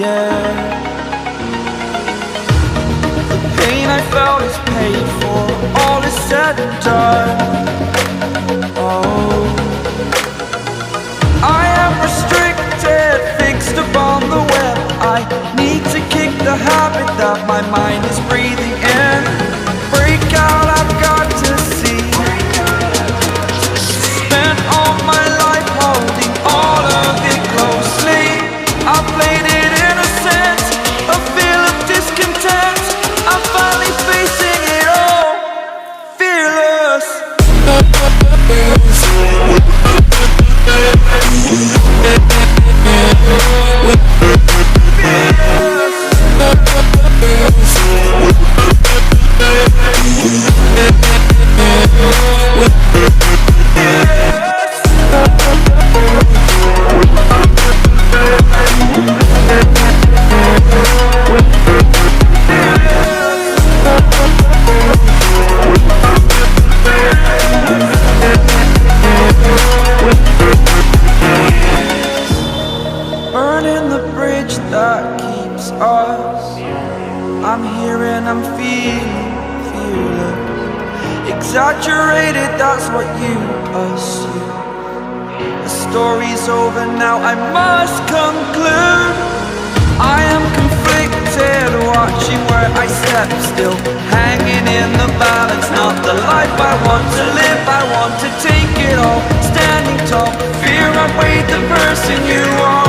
air. The pain I felt is paid for, all is said and done. Oh, I am restricted, fixed upon the web. I need to kick the habit that my mind is breathing in. Break out, I've got to see. Spent all my life holding all of it closely. I played it innocent, a feel of discontent. I'm finally facing it all, fearless. Burning the bridge that keeps us. I'm here and I'm feeling fearless. Exaggerated, that's what you assume. The story's over now, I must conclude. I am conflicted, watching where I step still, hanging in the balance. Not the life I want to live, I want to take it all. Standing tall, fear I weighed the person you are.